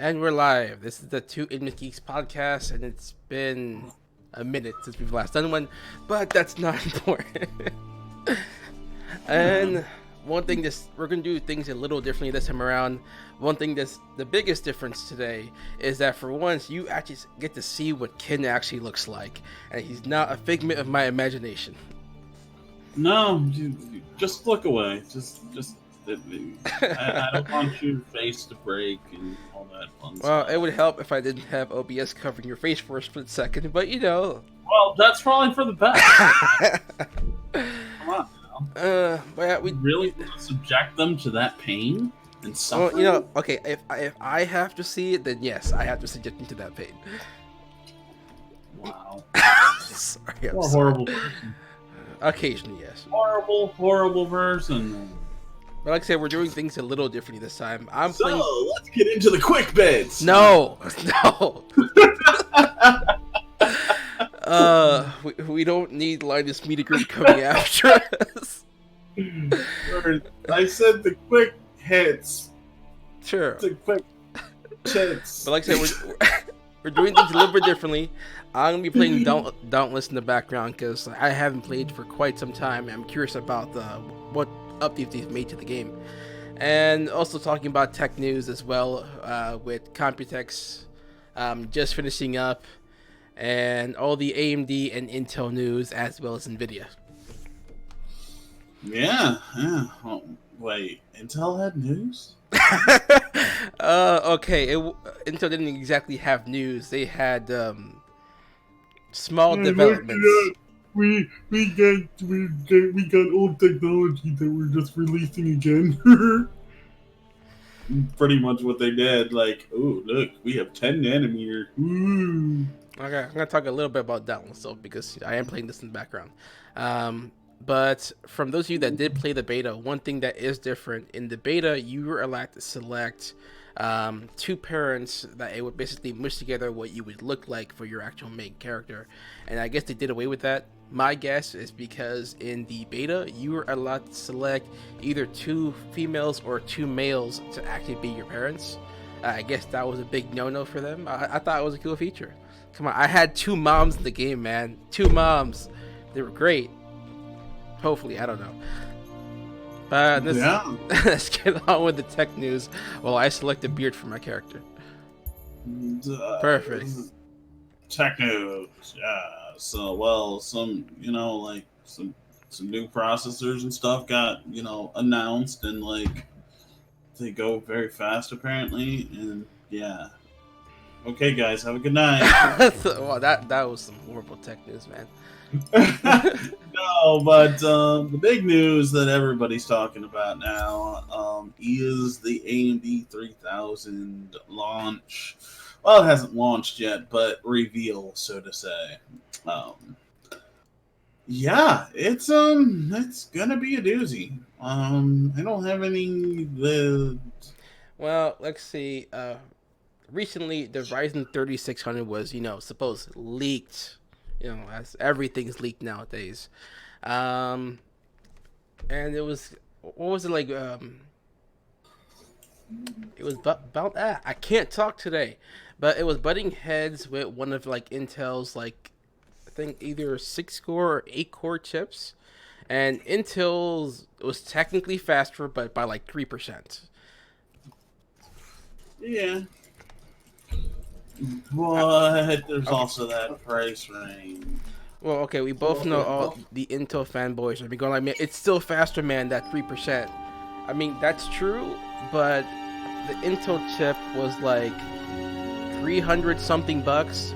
And we're live. This is the Two Aimless Geeks podcast, and it's been a minute since we've last done one, but that's not important. And one thing, we're going to do things a little differently this time around. One thing that's the biggest difference today is that for once, you actually get to see what Ken actually looks like, and he's not a figment of my imagination. No, just look away. Just. I don't want your face to break and all that fun stuff. Well, it would help if I didn't have OBS covering your face for a split second, but you know. Well, that's probably for the best. Come on now. But we really want to subject them to that pain and suffering? Well, you know, okay, if I have to see it, then yes, I have to subject them to that pain. Wow. Sorry, You're a horrible person. Occasionally, yes. Horrible person. But like I said, we're doing things a little differently this time. So, let's get into the quick bits. No. We don't need Linus Media Group coming after us. I said the quick hits. Sure. The quick hits. But like I said, we're doing things a little bit differently. I'm going to be playing Dauntless in the background because I haven't played for quite some time. I'm curious about what updates they've made to the game, and also talking about tech news as well, with Computex just finishing up, and all the AMD and Intel news as well as Nvidia. Yeah. Oh, wait, Intel had news? Okay. Intel didn't exactly have news. They had small developments. We got old technology that we're just releasing again. Pretty much what they did. Like, oh look, we have 10 nanometer. Ooh. Okay, I'm gonna talk a little bit about Dauntless though, because I am playing this in the background. But from those of you that did play the beta, one thing that is different in the beta, you were allowed to select two parents that it would basically mush together what you would look like for your actual main character, and I guess they did away with that. My guess is because in the beta you were allowed to select either two females or two males to actually be your parents. I guess that was a big no-no for them. I thought it was a cool feature. Come on, I had two moms in the game, man. Two moms. They were great. Hopefully, I don't know. But let's get on with the tech news while I select a beard for my character. Perfect. Tech news, yeah. So, well, some new processors and stuff got, announced, and like they go very fast apparently, and yeah. Okay, guys, have a good night. Well, that was some horrible tech news, man. No, but the big news that everybody's talking about now is the AMD 3000 launch. Well, it hasn't launched yet, but reveal, so to say. Yeah, it's gonna be a doozy. I don't have any. Well, let's see. Recently, the Ryzen 3600 was, supposed leaked. As everything's leaked nowadays. And it was, what was it like? It was about that. I can't talk today, but it was butting heads with one of like Intel's I think either 6-core or 8-core chips, and Intel's was technically faster, but by like 3%. Yeah. But there's also that price range. Well, okay, we both know all the Intel fanboys are be going like, man, it's still faster, man, that 3%. I mean, that's true, but the Intel chip was like 300 something bucks.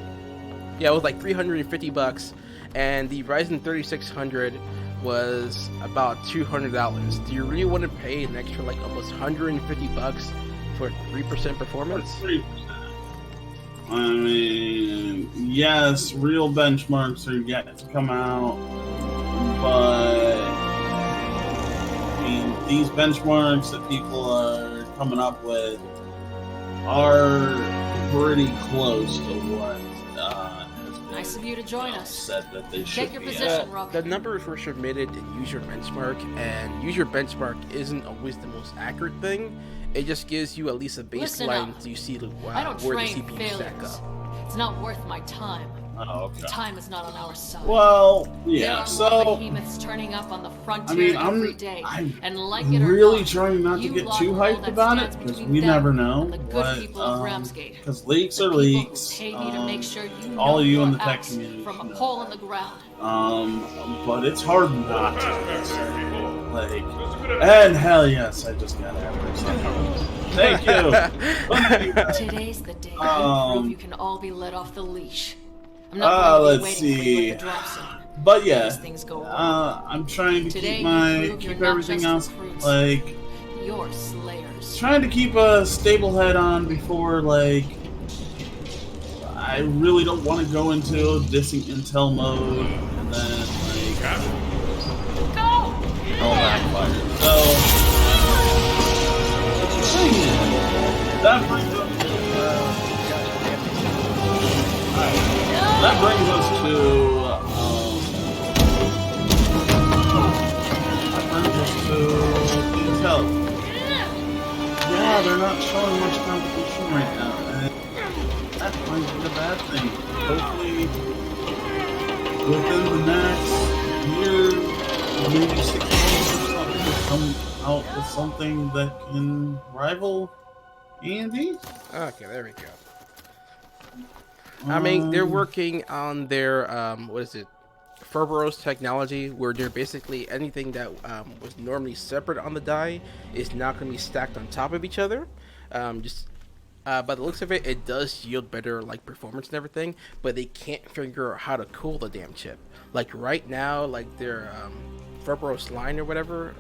Yeah, it was like $350, and the Ryzen 3600 was about $200. Do you really want to pay an extra like almost $150 for 3% performance? 3%. I mean, yes, real benchmarks are yet to come out, but I mean, these benchmarks that people are coming up with are pretty close to what has been Nice of you to join us. said that they Take should your be position, at. Rook. The numbers were submitted in user benchmark, and user benchmark isn't always the most accurate thing. It just gives you at least a Listen baseline up. so you see I don't where the train CPU stack failures. up. It's not worth my time. Oh, The okay. time is not on our side. Well, There yeah. are So more behemoths turning up on the frontier every day, I'm and like it or really not, trying not to you get lot too hold all hyped that about stands it because between we them never know and the good what. people of Ramsgate. Because leaks The are people leaks. who pay me to make sure you know all of you your in the tech ass community from a know hole in that. the ground. But it's hard not to. Like, and hell yes, I just got Aimless. Thank you. Today's the day you prove you can all be let off the leash. I'm not going to be let's waiting for you see. at the drop zone. But yeah, These things go wrong. I'm trying to Today keep you prove you're not everything just else recruits. like You're slayers. trying to keep a stable head on before like I really don't want to go into dissing intel mode and then like all backfire. So that brings us to intel. Yeah, they're not showing much competition right now, and that might be a bad thing. Hopefully, within the next year, maybe 6 months or something, we'll come out with something that can rival A&D. Okay, there we go. I mean, they're working on their what is it, Kerberos technology, where they're basically anything that was normally separate on the die is now going to be stacked on top of each other. By the looks of it, it does yield better like performance and everything, but they can't figure out how to cool the damn chip. Like right now, like their Kerberos line or whatever,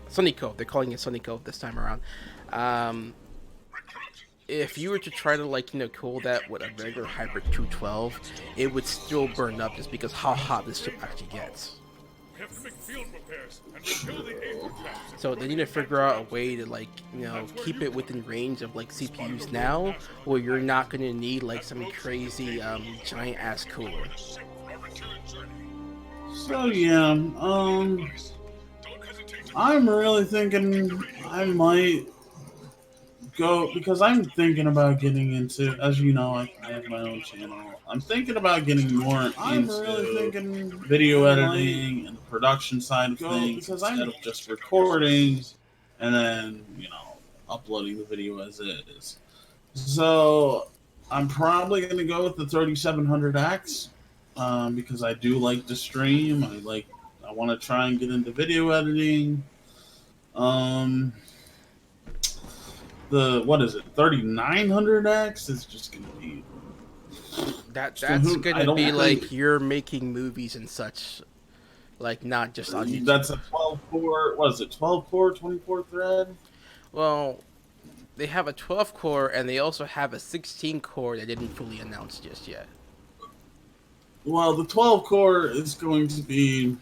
Sunny Cove, they're calling it Sunny Cove this time around. If you were to try to cool that with a regular hybrid 212, it would still burn up just because how hot this chip actually gets. We have to make field repairs and refill the aim traps. So they need to figure out a way to keep it within range of like CPUs now, where you're not gonna need like some crazy giant ass cooler. So yeah, I'm really thinking I might go because I'm thinking about getting into, as you know, I have my own channel. I'm thinking about getting more into video editing and the production side of things instead of just recording and then uploading the video as is. So I'm probably going to go with the 3700X because I do like to stream. I want to try and get into video editing. The 3900X is just gonna be that's gonna be like you're making movies and such, like not just on YouTube. That's a 12 core. What is it? 12 core, 24 thread. Well, they have a 12 core and they also have a 16 core that didn't fully announce just yet. Well, the 12 core is going to be.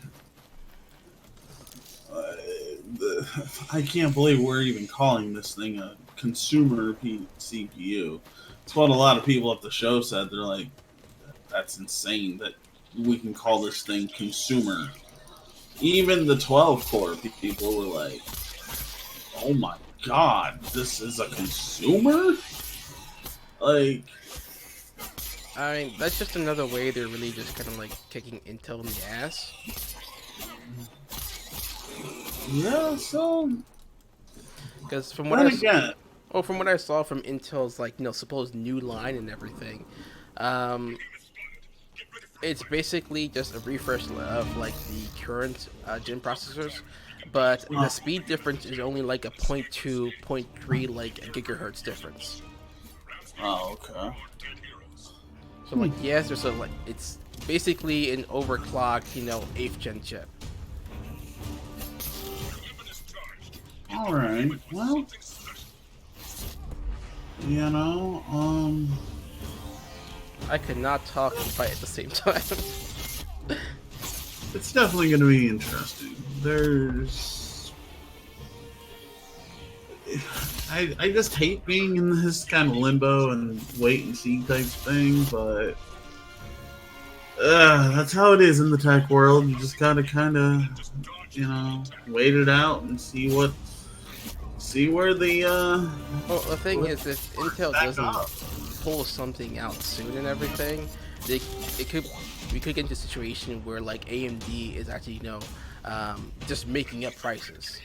I can't believe we're even calling this thing a consumer CPU. It's what a lot of people at the show said. They're like, that's insane that we can call this thing consumer. Even the 12 core people were like, oh my god, this is a consumer? Like, I mean, that's just another way they're really just kind of like kicking Intel in the ass. yeah, so because from what from what I saw from Intel's supposed new line and everything, it's basically just a refresh of like the current gen processors, but the speed difference is only like a 0.2, 0.3 like a gigahertz difference. Oh, okay. So like yes, there's it's basically an overclocked 8th gen chip. All right. Well, I could not talk and fight at the same time. it's definitely going to be interesting. I just hate being in this kind of limbo and wait and see type thing, but That's how it is in the tech world. You just gotta kind of, wait it out and see where the Well, the thing is, if Intel back doesn't up. pull something out soon and everything, they it could we could get into a situation where like AMD is actually just making up prices.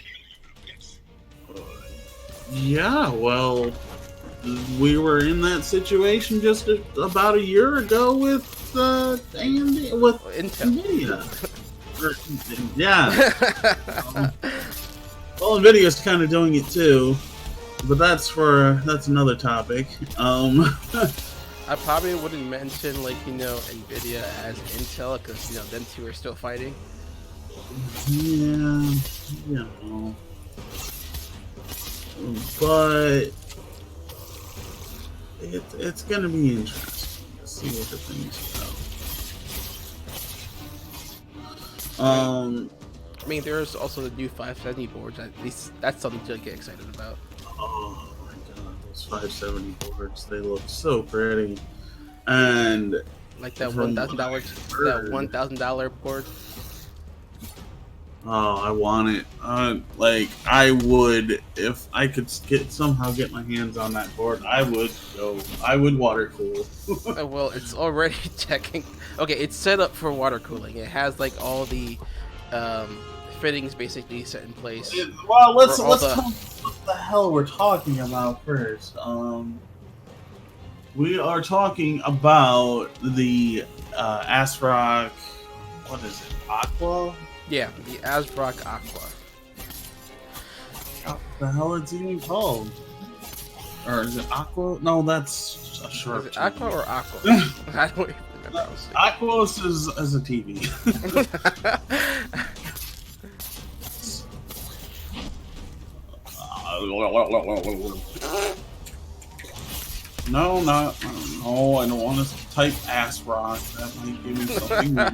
Yeah, well, we were in that situation just about a year ago with AMD with Intel. Nvidia. Yeah. Well, Nvidia's kind of doing it too, but that's another topic. I probably wouldn't mention Nvidia as Intel because them two are still fighting. Yeah, but it's gonna be interesting to see what the things go. I mean, there's also the new 570 boards. At least that's something to get excited about. Oh my god, those 570 boards, they look so pretty. And Like that $1,000 board. Oh, I want it. I would, if I could somehow get my hands on that board, I would water cool. Well, it's already checking. Okay, it's set up for water cooling. It has like all the fittings basically set in place. Well, let's For all talk what the hell we're talking about first. We are talking about the ASRock. What is it? Aqua? Yeah, the ASRock Aqua. What the hell it's even called? Or is it Aqua? No, that's a short. Is it Aqua or Aqua? I don't even remember. Aquos is a TV. No, I don't want to type ass rock. That might give me something. I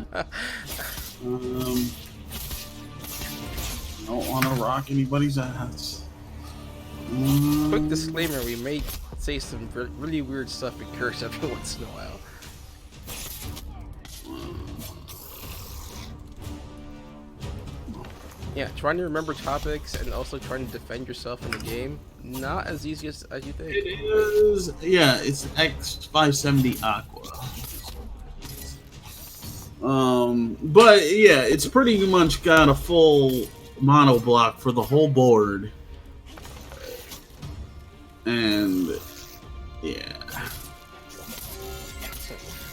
don't want to rock anybody's ass. Quick disclaimer: we may say some really weird stuff and curse every once in a while. Yeah, trying to remember topics and also trying to defend yourself in the game, not as easy as you think. It is, yeah, it's X570 Aqua. But yeah, it's pretty much got a full mono block for the whole board. And yeah.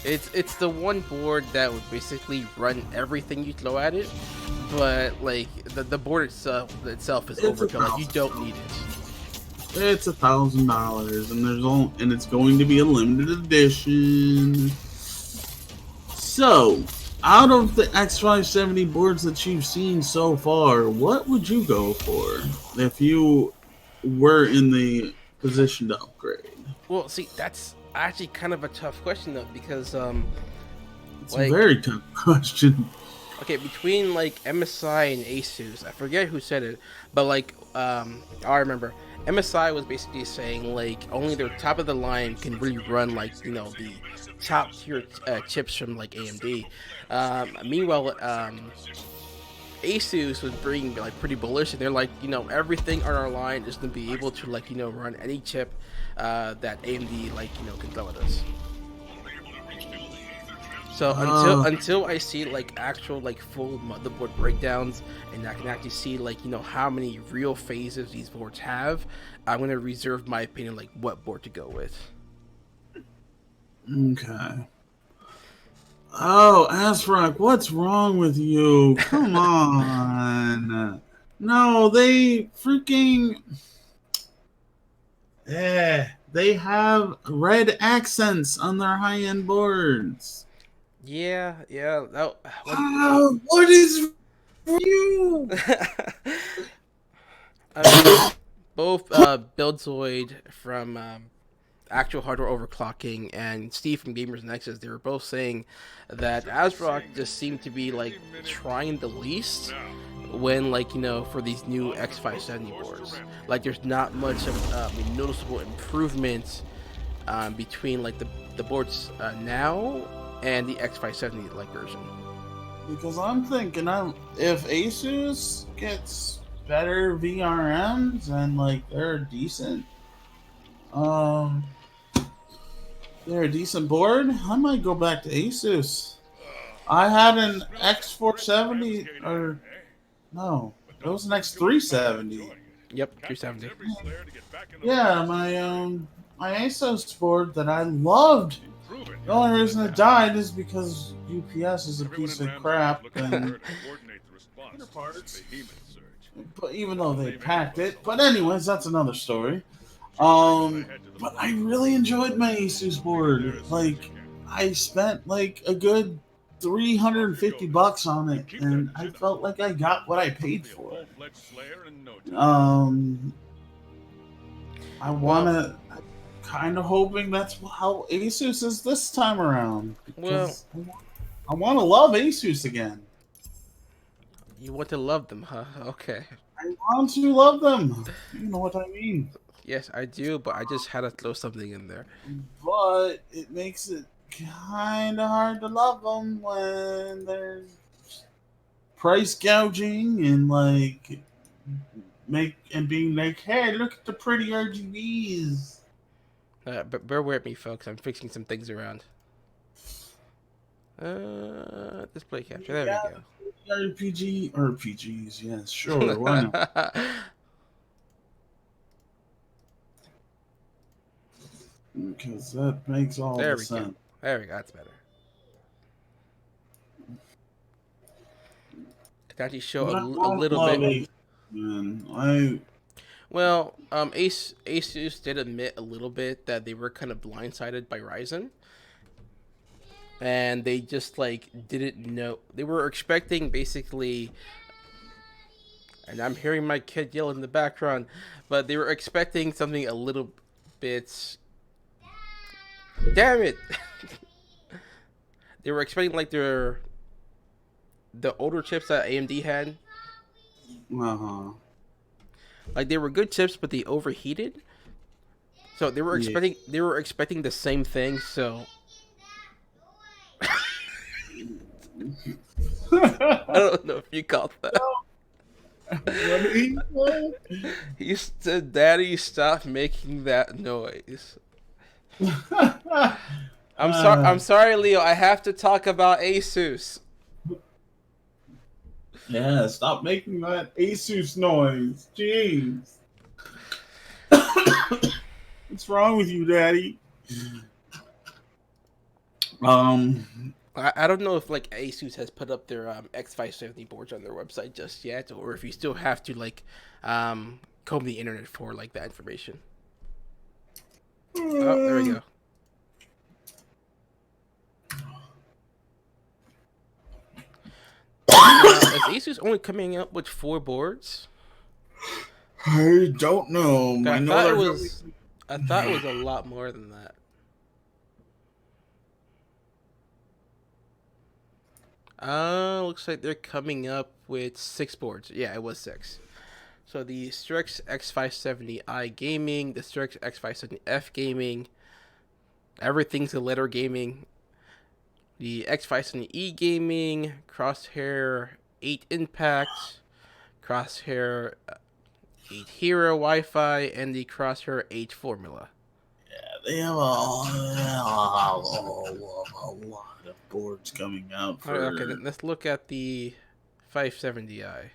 It's the one board that would basically run everything you throw at it, but like the board itself is overkill. Like, you don't need it. It's $1,000, and it's going to be a limited edition. So, out of the X570 boards that you've seen so far, what would you go for if you were in the position to upgrade? Well, see, that's actually kind of a tough question though, because it's a very tough question. Okay, between like MSI and Asus, I forget who said it, but like I remember MSI was basically saying like only their top of the line can really run like the top tier chips from like AMD. Meanwhile, Asus was being like pretty bullish, and they're like everything on our line is gonna be able to like run any chip that AMD can throw at us. So until I see like actual like full motherboard breakdowns and I can actually see like how many real phases these boards have, I'm gonna reserve my opinion like what board to go with. Okay. Oh, ASRock, what's wrong with you? Come on. No, they freaking. They have red accents on their high-end boards. Yeah. What is you? I mean, both Buildzoid from Actual Hardware Overclocking and Steve from Gamers Nexus, they were both saying that ASRock just seemed to be like trying the least when for these new X570 boards. Like there's not much of a noticeable improvement between like the boards now and the X570 like version. Because I'm thinking, if Asus gets better VRMs and like um, they're a decent board, I might go back to Asus. I had an X470, or no, it was an X370. Yep, 370. Yeah, my Asus board that I loved. The only reason it died is because UPS is a piece of crap and parts. But even though they packed it, but anyways, that's another story. But I really enjoyed my Asus board. Like, I spent like a good $350 on it, and I felt like I got what I paid for it. I wanna, kind of hoping that's how Asus is this time around. Because I want to love Asus again. You want to love them, huh? Okay. I want to love them. You know what I mean. Yes, I do, but I just had to throw something in there. But it makes it kind of hard to love them when there's price gouging and like being like, hey, look at the pretty RGBs. But bear with me, folks. I'm fixing some things around. Display capture. There we go. RPGs, yes, sure, why not? Because that makes all the sense. Go. There we go. That's better. Could actually show a little bit. Well, Asus did admit a little bit that they were kind of blindsided by Ryzen. And they just like didn't know. They were expecting basically, and I'm hearing my kid yell in the background, but they were expecting something a little bit. Damn it! They were expecting like the older chips that AMD had. Like they were good chips, but they overheated. So they were expecting the same thing. So. I don't know if you caught that. What did he say? He said, "Daddy, stop making that noise." I'm sorry, Leo. I have to talk about Asus. Yeah, stop making that Asus noise. Jeez. What's wrong with you, Daddy? I don't know if like Asus has put up their X570 boards on their website just yet, or if you still have to like comb the internet for like that information. Oh, there we go. Is Asus only coming up with 4 boards? I don't know. I thought it was a lot more than that. Looks like they're coming up with 6 boards. Yeah, it was 6. So the Strix X570i Gaming, the Strix X570F Gaming, everything's a letter gaming, the X570E Gaming, Crosshair 8 Impact, Crosshair 8 Hero Wi-Fi, and the Crosshair 8 Formula. Yeah, they have a lot of boards coming out. Okay, then let's look at the 570i.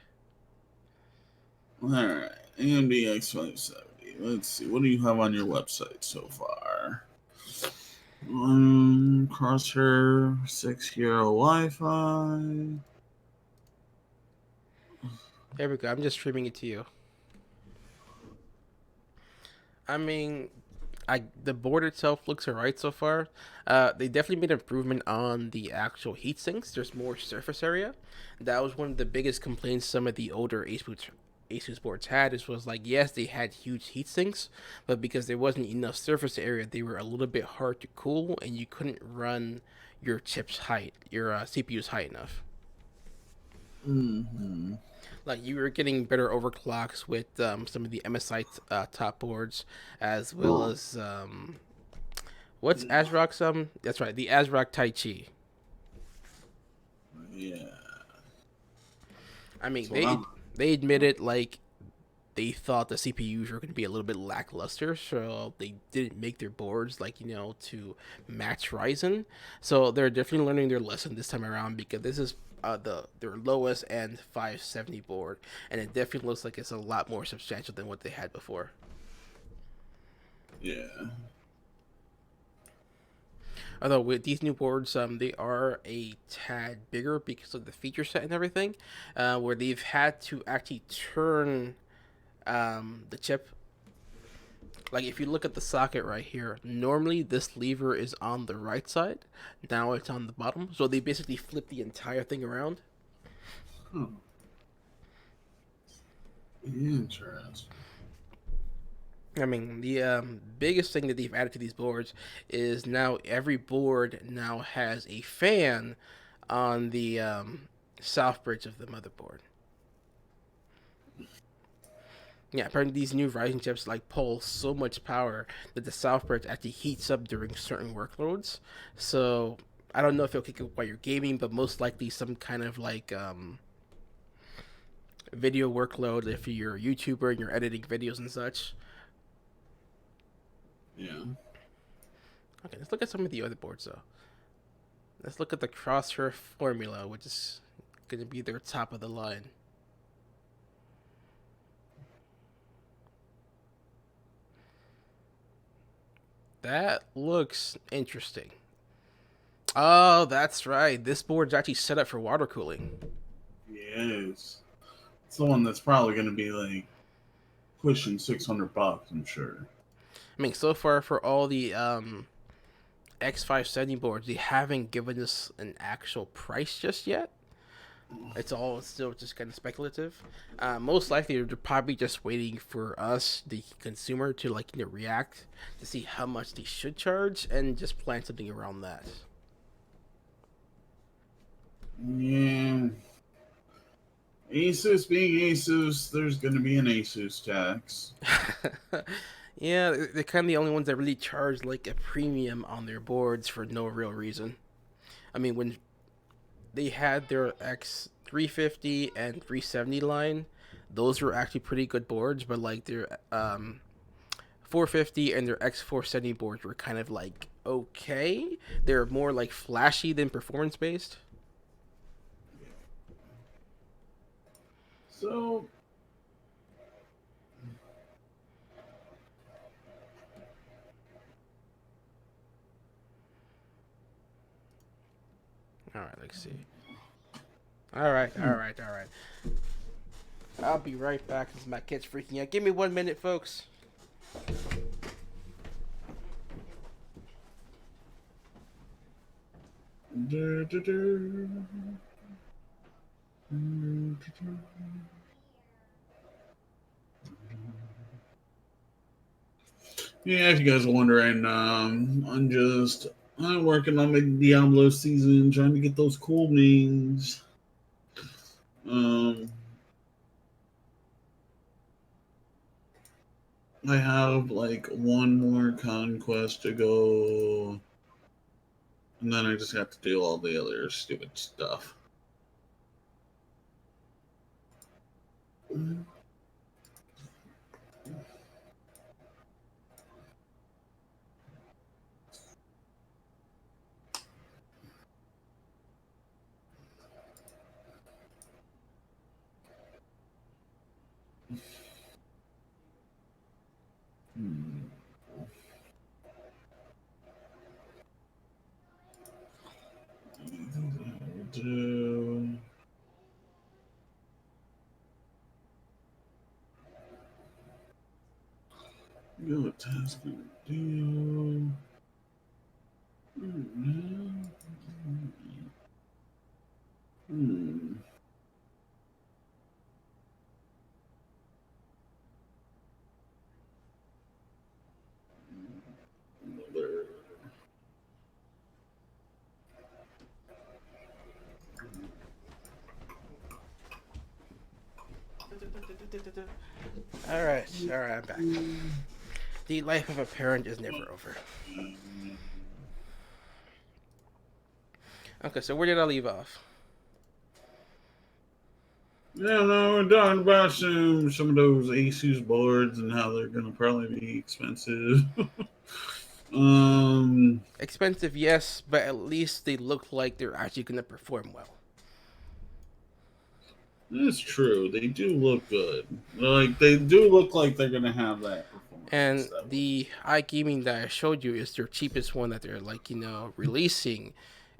Alright, AMD X570. Let's see, what do you have on your website so far? Crosshair 6 Hero Wi-Fi. There we go. I'm just streaming it to you. I mean, the board itself looks alright so far. They definitely made improvement on the actual heat sinks. There's more surface area. That was one of the biggest complaints some of the older Asus boards had. This was like, yes, they had huge heat sinks, but because there wasn't enough surface area, they were a little bit hard to cool, and you couldn't run your CPUs high enough. Mm-hmm. Like you were getting better overclocks with some of the MSI top boards, as well as What's Azrock's That's right, the Azrock Tai Chi. Yeah. I mean, So I'm, they admitted like they thought the CPUs were going to be a little bit lackluster, so they didn't make their boards like to match Ryzen. So they're definitely learning their lesson this time around because this is their lowest end 570 board, and it definitely looks like it's a lot more substantial than what they had before. yeah. Although with these new boards, they are a tad bigger because of the feature set and everything, where they've had to actually turn the chip. Like if you look at the socket right here, normally this lever is on the right side, now it's on the bottom. So they basically flip the entire thing around. Interesting. I mean, the biggest thing that they've added to these boards is now every board now has a fan on the south bridge of the motherboard. Yeah, apparently these new Ryzen chips like pull so much power that the south bridge actually heats up during certain workloads. So I don't know if it'll kick up while you're gaming, but most likely some kind of like video workload if you're a YouTuber and you're editing videos and such. Yeah. Okay, let's look at some of the other boards though. Let's look at the Crosshair Formula, which is going to be their top of the line. That looks interesting. Oh, that's right. This board's actually set up for water cooling. Yes. It's the one that's probably going to be like pushing $600, I'm sure. I mean, so far for all the X570 boards, they haven't given us an actual price just yet. It's all still just kind of speculative. Most likely, they're probably just waiting for us, the consumer, to react to see how much they should charge and just plan something around that. Yeah. Asus being Asus, there's going to be an Asus tax. Yeah, they're kind of the only ones that really charge like a premium on their boards for no real reason. I mean, when they had their X350 and 370 line, those were actually pretty good boards, but like their 450 and their X470 boards were kind of like okay. They're more like flashy than performance based. So, All right, let's see. All right. I'll be right back because my kid's freaking out. Give me 1 minute, folks. yeah, if you guys are wondering, I'm working on my Diablo season, trying to get those cool names. I have like one more conquest to go, and then I just have to do all the other stupid stuff. Do what task gonna do? All right, I'm back. The life of a parent is never over. Okay, so where did I leave off? Yeah, no, we're talking about some of those Asus boards and how they're gonna probably be expensive. um, Expensive, yes, but at least they look like they're actually going to perform well. that's true. They do look good. Like they do look like they're gonna have that performance. And the iGaming that I showed you is their cheapest one that they're releasing,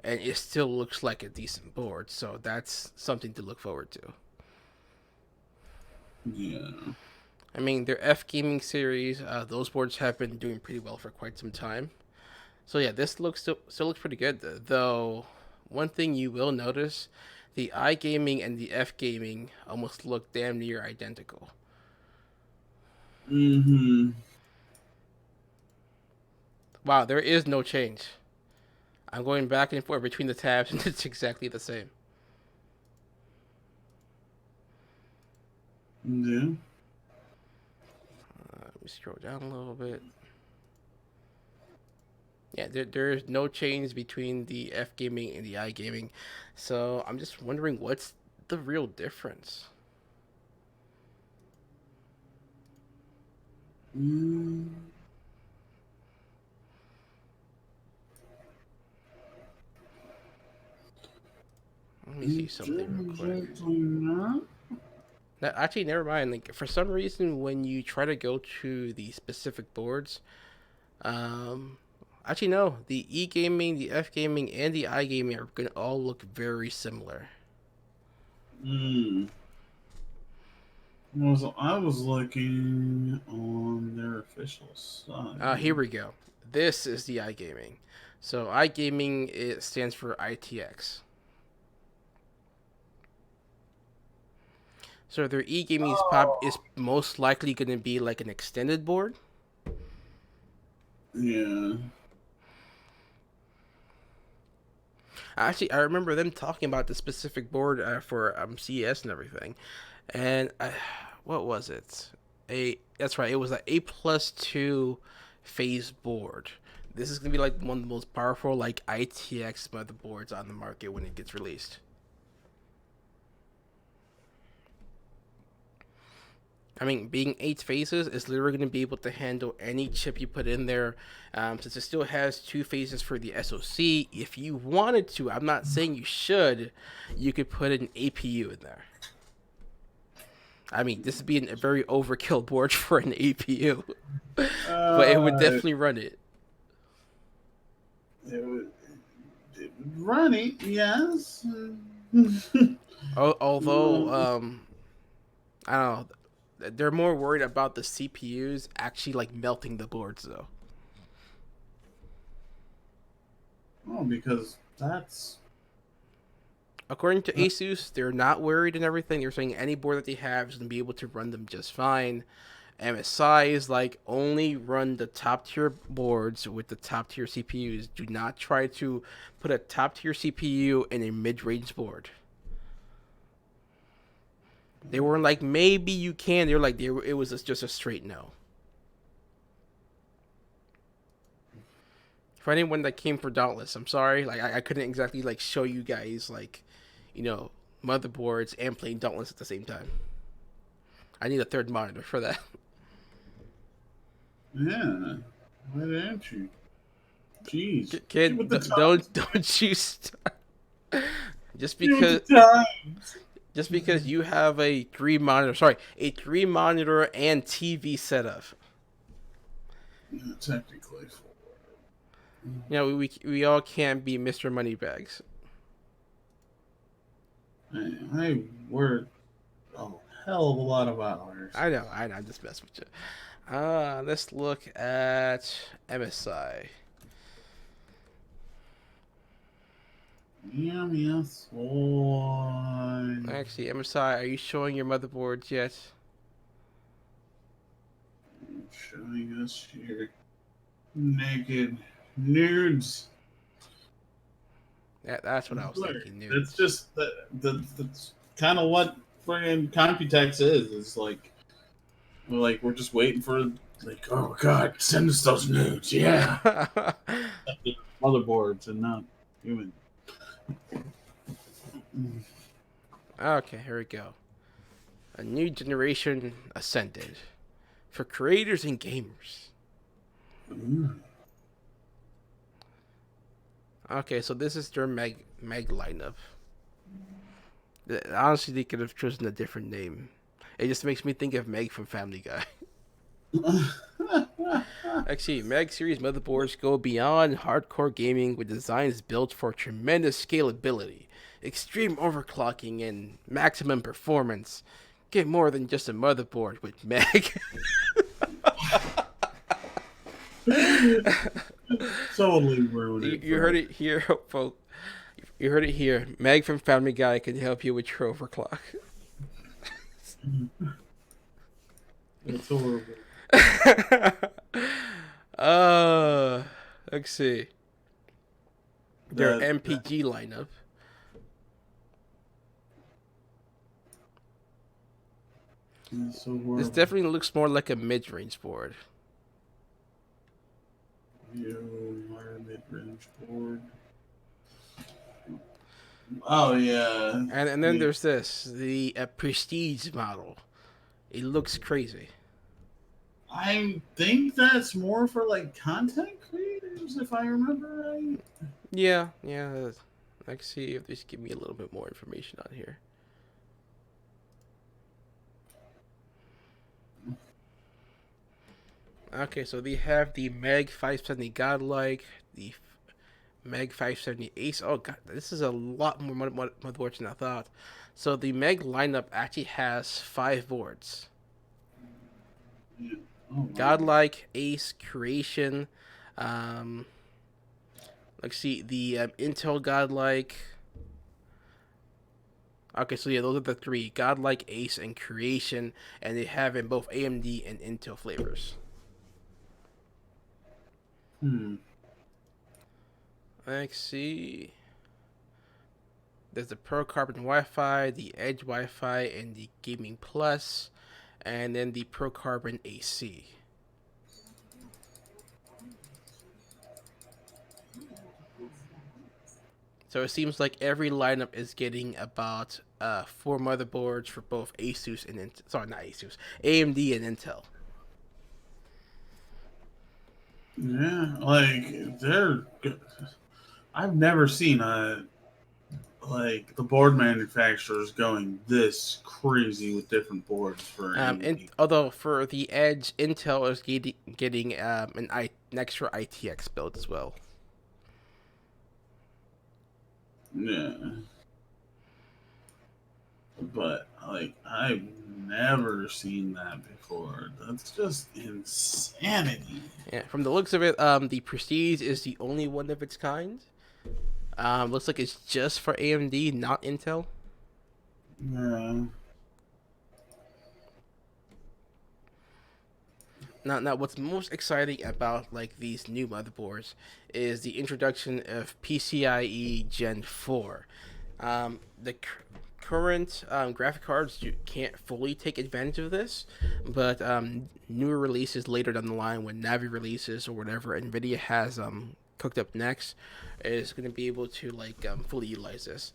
and it still looks like a decent board. So that's something to look forward to. Yeah. I mean, their F gaming series, those boards have been doing pretty well for quite some time. So yeah, this still looks pretty good. Though one thing you will notice, the iGaming and the F gaming almost look damn near identical. Mm-hmm. Wow, there is no change. I'm going back and forth between the tabs, and it's exactly the same. Yeah. Let me scroll down a little bit. Yeah, there is no change between the F gaming and the I gaming, so I'm just wondering what's the real difference. Mm. Let me see something real quick. Now, actually, never mind. Like for some reason, when you try to go to the specific boards, actually no, the E gaming, the F gaming, and the I gaming are gonna all look very similar. Hmm. I was looking on their official site. Here we go. This is the iGaming. So iGaming, it stands for ITX. So their e-gaming is most likely going to be like an extended board. Yeah. Actually, I remember them talking about the specific board for CES and everything. And what was it? That's right. It was an A+2 phase board. This is gonna be like one of the most powerful like ITX motherboards on the market when it gets released. I mean, being 8 phases is literally going to be able to handle any chip you put in there. Since it still has 2 phases for the SoC, if you wanted to, I'm not saying you should, you could put an APU in there. I mean, this would be a very overkill board for an APU, but it would definitely run it. It would run it, yes. Although, I don't know. They're more worried about the CPUs actually like melting the boards though. Oh, because that's according to Asus, they're not worried and everything. They're saying any board that they have is gonna be able to run them just fine. MSI is like only run the top tier boards with the top tier CPUs. Do not try to put a top tier CPU in a mid range board. They weren't like maybe you can. They were like it was just a straight no. For anyone that came for Dauntless, I'm sorry. Like I couldn't exactly like show you guys like, motherboards and playing Dauntless at the same time. I need a third monitor for that. yeah. Why didn't you? Jeez, Kid, don't you start. Just because. Just because you have a 3 monitor and TV setup. Yeah, technically. We all can't be Mr. Moneybags. I worked a hell of a lot of hours. I know, I'm just messing with you. Let's look at MSI. Yes, boy. Actually, MSI, are you showing your motherboards yet? I'm showing us your naked nudes. That's what I was thinking. Nudes. That's just that's kind of what friggin' Computex is. It's like we're just waiting for Like, oh god, send us those nudes, yeah. Motherboards and not human. Okay, here we go. A new generation ascended for creators and gamers. Okay, so this is their Meg lineup. Honestly, they could have chosen a different name. It just makes me think of Meg from Family Guy. Actually, Meg series motherboards go beyond hardcore gaming with designs built for tremendous scalability, extreme overclocking, and maximum performance. Get more than just a motherboard with Meg. Totally ruined it. You heard it here, folks. You heard it here. Meg from Family Guy can help you with your overclock. It's horrible. Let's see. Their MPG lineup. So This definitely looks more like a mid-range board. Mid-range board. Oh yeah. And then there's this, the Prestige model. It looks crazy. I think that's more for like content creators, if I remember right. Yeah. Let's see if they give me a little bit more information on here. Okay, so they have the Meg 570 Godlike, the Meg 570 Ace. Oh god, this is a lot more motherboards than I thought. So the Meg lineup actually has 5 boards. Yeah. Oh, wow. Godlike, Ace, Creation. Let's see, the Intel Godlike. Okay, so yeah, those are the 3: Godlike, Ace, and Creation, and they have in both AMD and Intel flavors. Let's see. There's the Pro Carbon Wi-Fi, the Edge Wi-Fi, and the Gaming Plus, and then the Pro Carbon AC. So it seems like every lineup is getting about 4 motherboards for both ASUS and not ASUS, AMD and Intel. Yeah, like they're good. I've never seen the board manufacturers going this crazy with different boards for Although for the Edge, Intel is getting an extra ITX build as well. Yeah, but like I've never seen that before. That's just insanity. Yeah, from the looks of it, the Prestige is the only one of its kind. Looks like it's just for AMD, not Intel. Yeah. Now, what's most exciting about like these new motherboards is the introduction of PCIe Gen 4. The current graphic cards can't fully take advantage of this, but newer releases later down the line, when Navi releases or whatever NVIDIA has cooked up next, is going to be able to fully utilize this.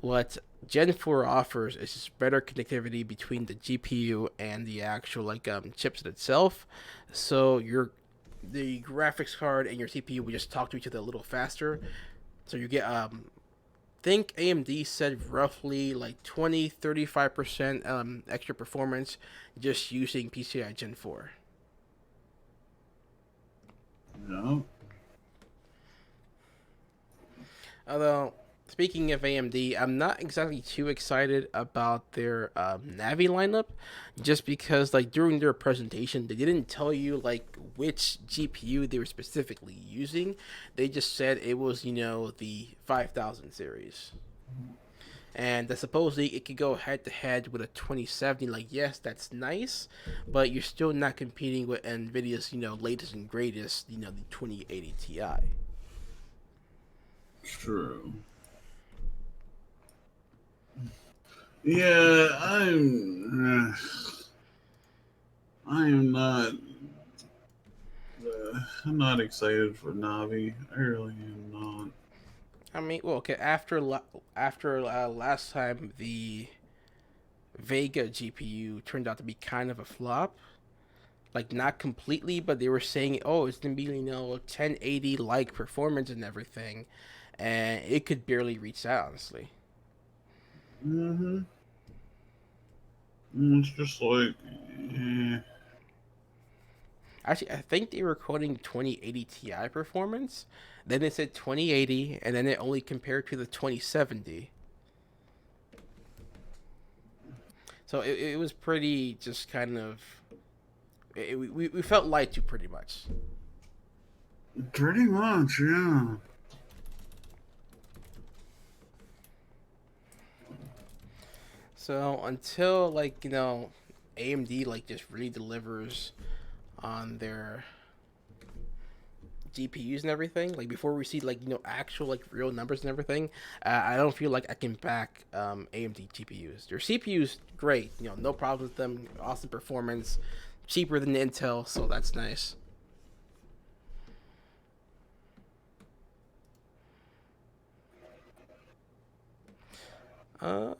What Gen 4 offers is just better connectivity between the GPU and the actual chipset itself. So the graphics card and your CPU will just talk to each other a little faster. So you get think AMD said roughly 20-35% extra performance just using PCI Gen 4. No. Although, speaking of AMD, I'm not exactly too excited about their Navi lineup, just because during their presentation they didn't tell you which GPU they were specifically using. They just said it was the 5000 series, and that supposedly it could go head to head with a 2070. Yes, that's nice, but you're still not competing with NVIDIA's latest and greatest, the 2080 Ti. True. Yeah, I am not I'm not excited for Navi. I really am not. I mean, well, okay. After last time, the Vega GPU turned out to be kind of a flop. Like not completely, but they were saying, oh, it's gonna be 1080 like performance and everything, and it could barely reach that honestly. Mm-hmm. It's just like, Actually, I think they were quoting 2080 Ti performance. Then it said 2080, and then it only compared to the 2070. So it was pretty just kind of. We felt lied to pretty much. pretty much, yeah. So until AMD like just really delivers on their GPUs and everything, like before we see actual like real numbers and everything, I don't feel like I can back AMD GPUs. Their CPUs great, no problems with them, awesome performance, cheaper than Intel, so that's nice. Uh,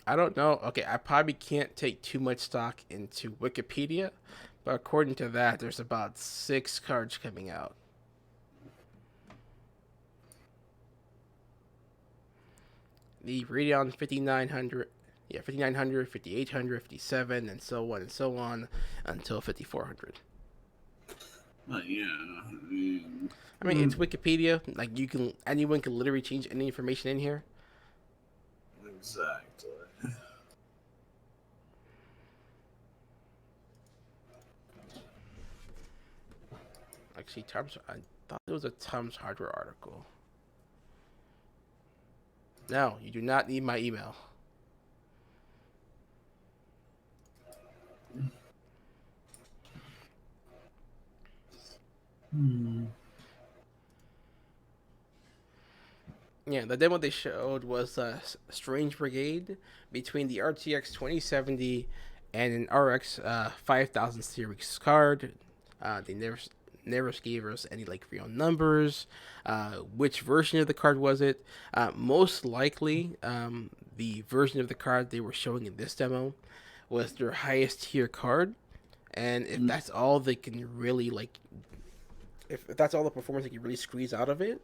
I don't know. Okay, I probably can't take too much stock into Wikipedia, but according to that, there's about 6 cards coming out. The Radeon 5900, yeah, 5900, 5800, 57, and so on until 5400. Yeah. I mean, it's Wikipedia. Like anyone can literally change any information in here. Exactly. Actually, I thought it was a Tom's Hardware article. No, you do not need my email. Yeah, the demo they showed was a Strange Brigade between the RTX 2070 and an RX 5000 series card. They never gave us any like real numbers. Which version of the card was it? Most likely, the version of the card they were showing in this demo was their highest tier card, and if that's all they can really like, if that's all the performance they can really squeeze out of it,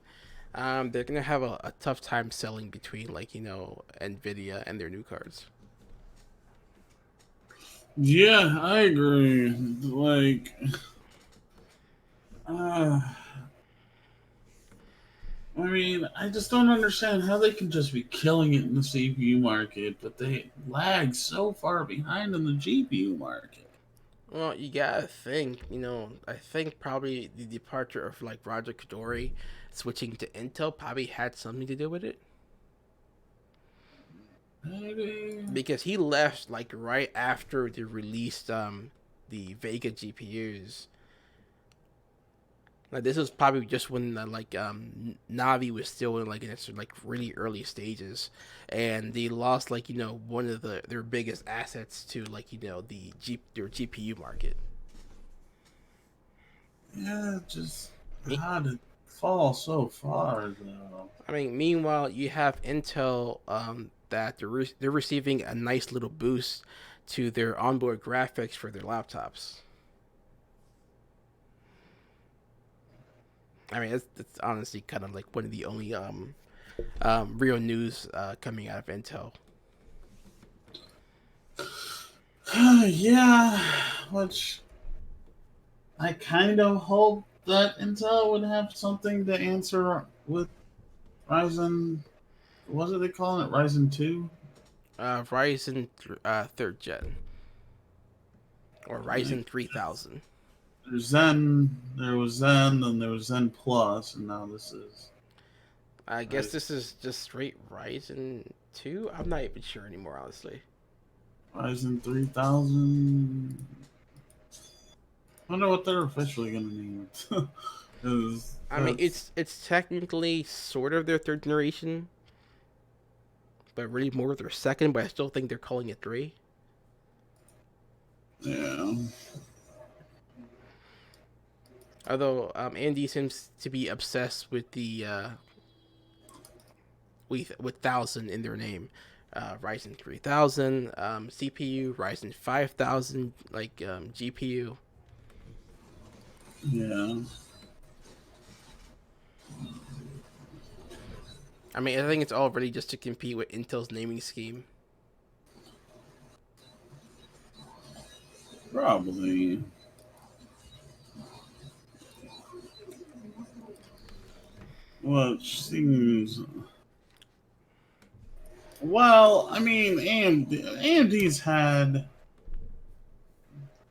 they're gonna have a tough time selling between Nvidia and their new cards. Yeah, I agree. Like, uh, I mean, I just don't understand how they can just be killing it in the CPU market, but they lag so far behind in the GPU market. Well, you gotta think, I think probably the departure of like Roger Kadori switching to Intel probably had something to do with it. Maybe. Because he left like right after they released the Vega GPUs. Like this was probably just when Navi was still in its like really early stages, and they lost one of their biggest assets to their GPU market. Yeah, just how did it fall so far though? I mean, meanwhile, you have Intel that they're receiving a nice little boost to their onboard graphics for their laptops. I mean, it's honestly kind of like one of the only real news coming out of Intel. Yeah, which I kind of hope that Intel would have something to answer with Ryzen. What are they calling it? Ryzen 2? Ryzen third gen or Ryzen 3000. There's Zen, there was Zen, then there was Zen Plus, and now this is. I guess this is just straight Ryzen 2. I'm not even sure anymore, honestly. Ryzen 3000. I wonder what they're officially going to name it. I mean, it's technically sort of their third generation, but really more their second. But I still think they're calling it 3. Yeah. Although AMD seems to be obsessed with the with 1000 in their name. Ryzen 3000 CPU, Ryzen 5000 like GPU. Yeah. I mean, I think it's all really just to compete with Intel's naming scheme. Probably. Which seems. Well, I mean, AMD's had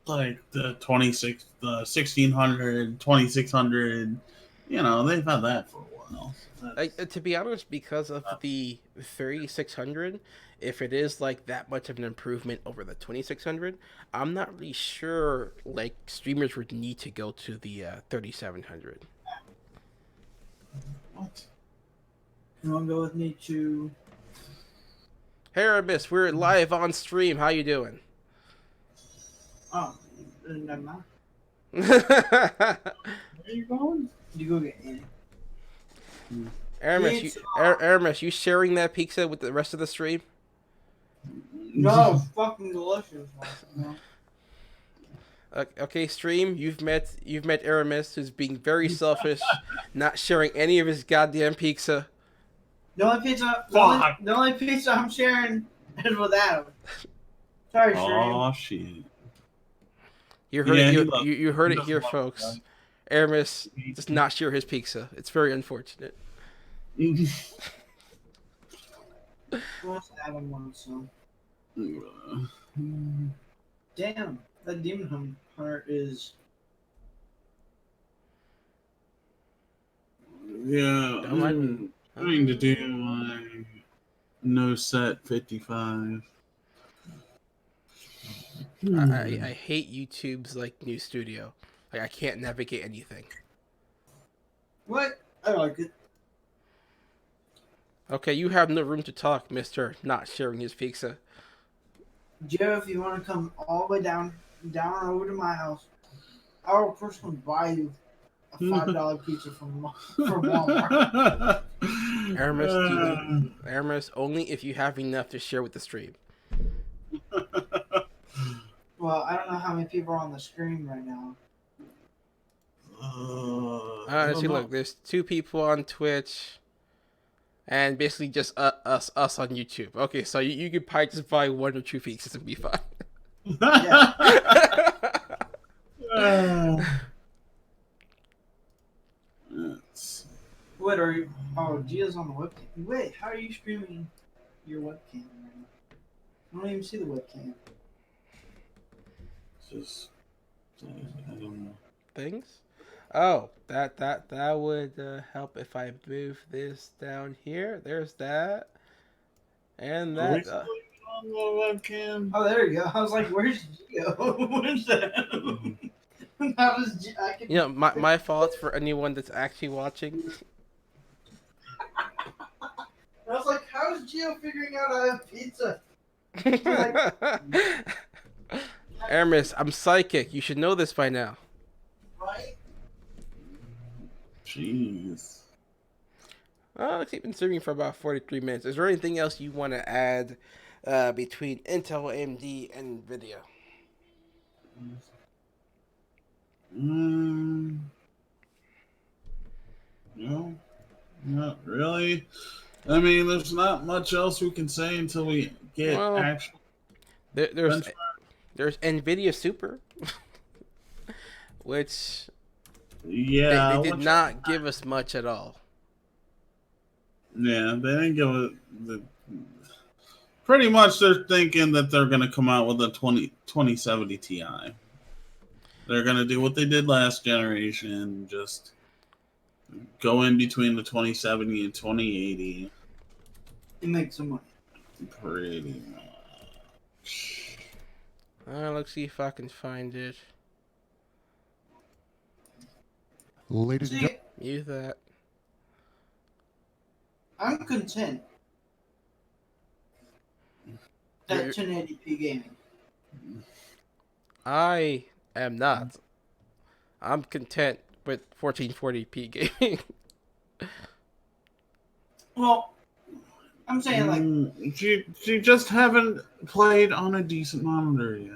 like the 1600, 2600. You know, they've had that for a while. So To be honest, because of the 3600, if it is like that much of an improvement over the 2600, I'm not really sure like streamers would need to go to the 3700. what? You want to go with me to? Hey, Aramis, we're live on stream. How you doing? Oh, never mind. Where are you going? You go get Annie. Aramis, you sharing that pizza with the rest of the stream? No, fucking delicious. No. Okay, stream. You've met Aramis, who's being very selfish, not sharing any of his goddamn pizza. The only pizza I'm sharing is with Adam. Sorry, Shreem. Oh shit! You heard Yeah, it. he You heard he it doesn't here, love folks. it, Aramis does not share his pizza. It's very unfortunate. Plus, Adam wants some. Damn, that demon hunter is. Yeah, Don't mind me. I'm trying to do my no set 55. I hate YouTube's like new studio. Like I can't navigate anything. What? I like it. Okay, you have no room to talk, Mister. Not sharing his pizza. Joe, if you want to come all the way down over to my house, I will personally buy you a $5 pizza from Walmart. Aramis, only if you have enough to share with the stream. Well, I don't know how many people are on the screen right now. See, look, there's 2 people on Twitch, and basically just us on YouTube. Okay, so you could probably just buy 1 or 2 pizzas and be fine. What are you? Oh, Gia's on the webcam. Wait, how are you streaming your webcam right now? I don't even see the webcam. Just, I don't know. Things? Oh, that would help if I move this down here. There's that. And that. On the webcam. Oh, there you go. I was like, where's Gio? Where's that? How does I can... You know, my fault for anyone that's actually watching. I was like, how is Gio figuring out I have pizza? Aramis, I'm psychic. You should know this by now. Right? Jeez. Well, we've been streaming for about 43 minutes. Is there anything else you want to add between Intel, AMD, and NVIDIA? No, not really. I mean, there's not much else we can say until we get actual. There's NVIDIA Super, which they did not give us much at all. Yeah, they didn't give it pretty much they're thinking that they're going to come out with a 2070 Ti. They're going to do what they did last generation, just go in between the 2070 and 2080. And make some money. Pretty much. Let's see if I can find it. Ladies and gentlemen. Mute that. I'm content at 1080p gaming. I am not. I'm content with 1440p gaming. Well, I'm saying like You just haven't played on a decent monitor yet.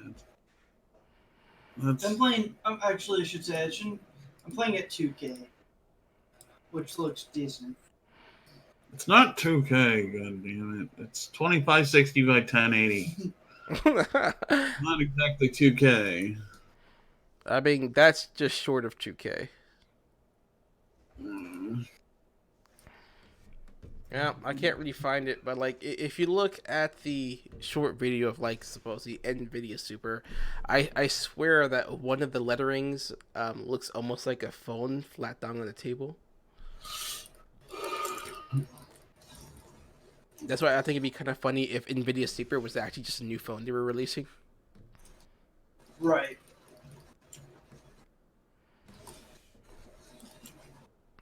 I'm playing. Actually, I should say I shouldn't. I'm playing at 2K, which looks decent. It's not 2K, god damn it. It's 2560 by 1080. Not exactly 2K. I mean, that's just short of 2K. Yeah, I can't really find it, but like, if you look at the short video of like supposedly NVIDIA Super, I swear that one of the letterings looks almost like a phone flat down on the table. That's why I think it'd be kind of funny if NVIDIA Super was actually just a new phone they were releasing. Right.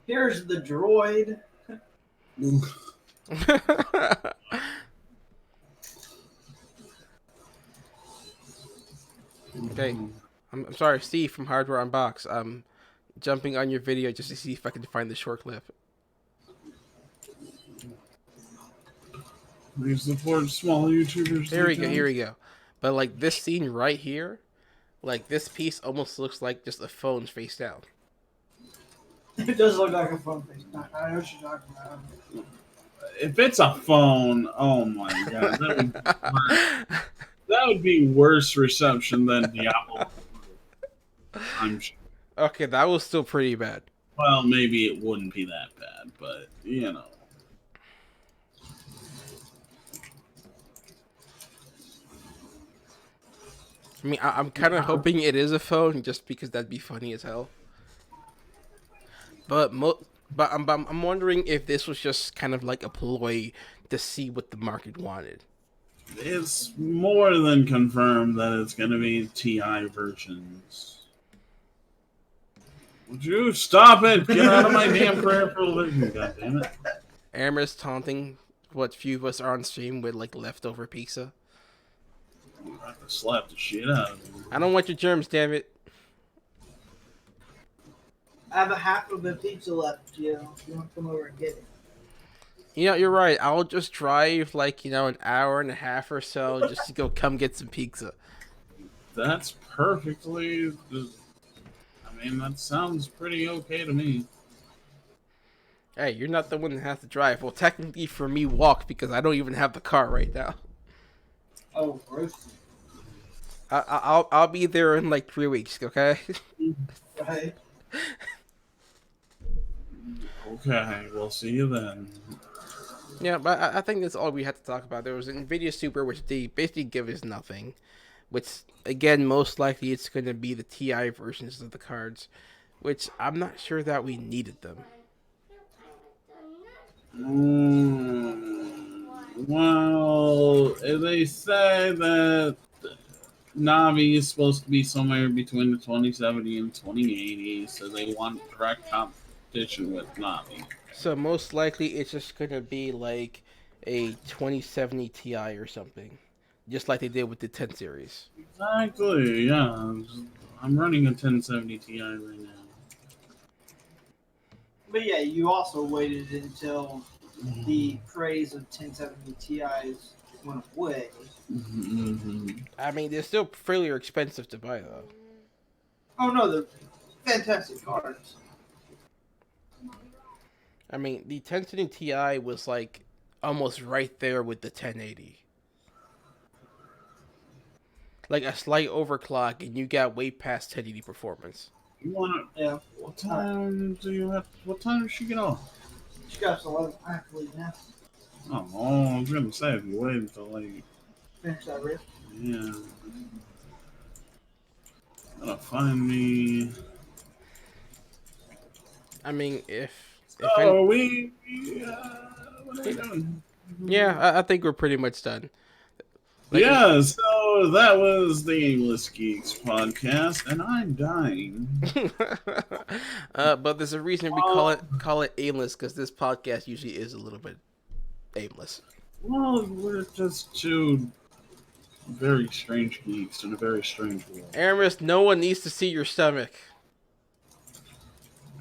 Here's the droid. Okay, I'm sorry, Steve from Hardware Unbox. I'm jumping on your video just to see if I can find the short clip. We support small YouTubers. Here we go. Here we go. But like this scene right here, like this piece almost looks like just a phone face down. It does look like a phone face. I know what you're talking about. If it's a phone, oh my god, that would be worse reception than Diablo. I'm sure. Okay, that was still pretty bad. Well, maybe it wouldn't be that bad, but you know. I mean, I'm kind of hoping it is a phone, just because that'd be funny as hell. But I'm wondering if this was just kind of like a ploy to see what the market wanted. It's more than confirmed that it's going to be TI versions. Would you stop it? Get out of my damn peripheral vision, goddammit. Aimless taunting what few of us are on stream with like leftover pizza. I'm about to slap the shit out of you. I don't want your germs, damn it. I have a half of the pizza left, Joe. If you want to come over and get it. You know, you're right. I'll just drive like, an hour and a half or so just to go come get some pizza. That's perfectly... I mean, that sounds pretty okay to me. Hey, you're not the one that has to drive. Well, technically for me, walk, because I don't even have the car right now. Oh, gross. I'll be there in like 3 weeks, okay? Right. Okay, we'll see you then. Yeah, but I think that's all we had to talk about. There was an NVIDIA Super, which they basically give us nothing. Which, again, most likely it's going to be the TI versions of the cards. Which I'm not sure that we needed them. Well, they say that Navi is supposed to be somewhere between the 2070 and 2080, so they want direct competition with Navi. So most likely it's just going to be like a 2070 Ti or something. Just like they did with the 10 series. Exactly, yeah. I'm running a 1070 Ti right now. But yeah, you also waited until the praise of 1070 Ti's went away. Mm-hmm. I mean, they're still fairly expensive to buy, though. Oh no, they're fantastic cards. I mean, the 1070 Ti was like almost right there with the 1080. Like a slight overclock, and you got way past 1080 performance. You want to? Yeah. What time do you have? What time does she get off? She got 11. I have to leave now. Oh, I was gonna say if you wait until like. Finish that riff. Yeah. Gotta find me. I mean, if What are we doing? Yeah, I think we're pretty much done. Like, Yeah, so that was the Aimless Geeks podcast, and I'm dying. but there's a reason we call it aimless, because this podcast usually is a little bit aimless. Well, we're just two very strange geeks in a very strange world. Aramis, no one needs to see your stomach.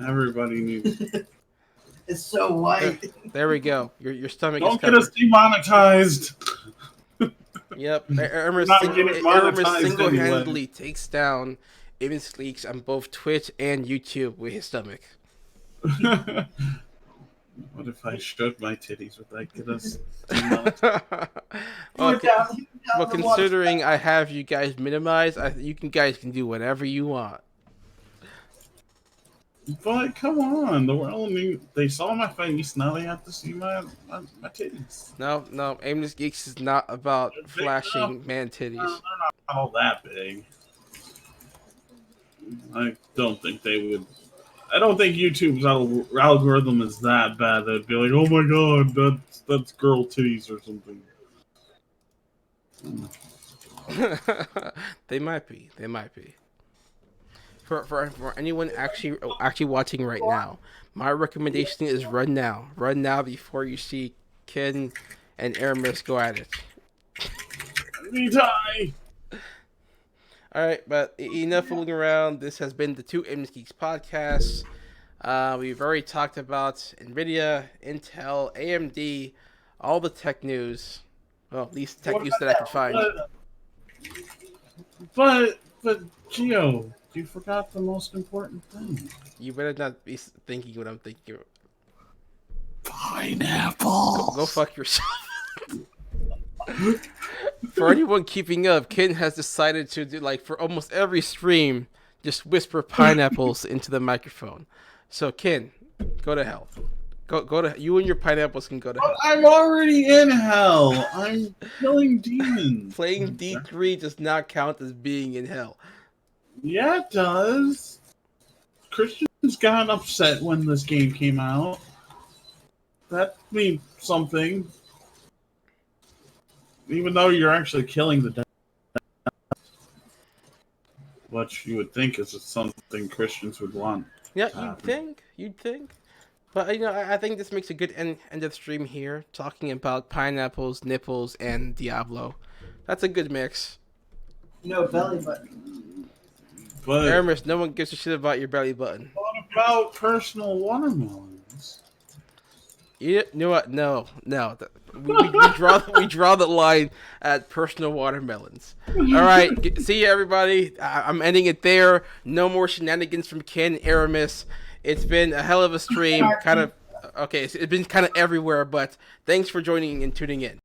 Everybody needs. It's so white. There we go. Your stomach Don't is get covered. us demonetized. Yep. We're not getting monetized single-handedly takes down Aimless GeeKs on both Twitch and YouTube with his stomach. What if I showed my titties? Would that get us demonetized? Well, considering I have you guys minimized, guys can do whatever you want. But come on, the world they saw my face. Now they have to see my titties. No, Aimless GeeKs is not about flashing man titties. They're not all that big. I don't think they would. I don't think YouTube's algorithm is that bad. They'd be like, "Oh my god, that's girl titties or something." They might be. For anyone actually watching right now, my recommendation is run now. Run now before you see Ken and Aimless go at it. Me die. All right, but enough fooling around. This has been the Two Aimless GeeKs podcast. We've already talked about NVIDIA, Intel, AMD, all the tech news. Well, at least tech news that I could find. But Geo, you forgot the most important thing. You better not be thinking what I'm thinking. Pineapple. Go fuck yourself. For anyone keeping up, Ken has decided to do, like, for almost every stream, just whisper pineapples into the microphone. So Ken, go to hell. Go to you and your pineapples can go to hell. I'm already in hell. I'm killing demons. Playing D3 does not count as being in hell. Yeah, it does. Christians got upset when this game came out. That means something. Even though you're actually killing the dead. What you would think is something Christians would want. Yeah, you'd think. But, I think this makes a good end of the stream here, talking about pineapples, nipples, and Diablo. That's a good mix. No belly button. But Aimless, no one gives a shit about your belly button. what about personal watermelons? You know what? No. We draw the line at personal watermelons. All right, see you, everybody. I'm ending it there. No more shenanigans from Ken and Aimless. It's been a hell of a stream. It's been kind of everywhere, but thanks for joining and tuning in.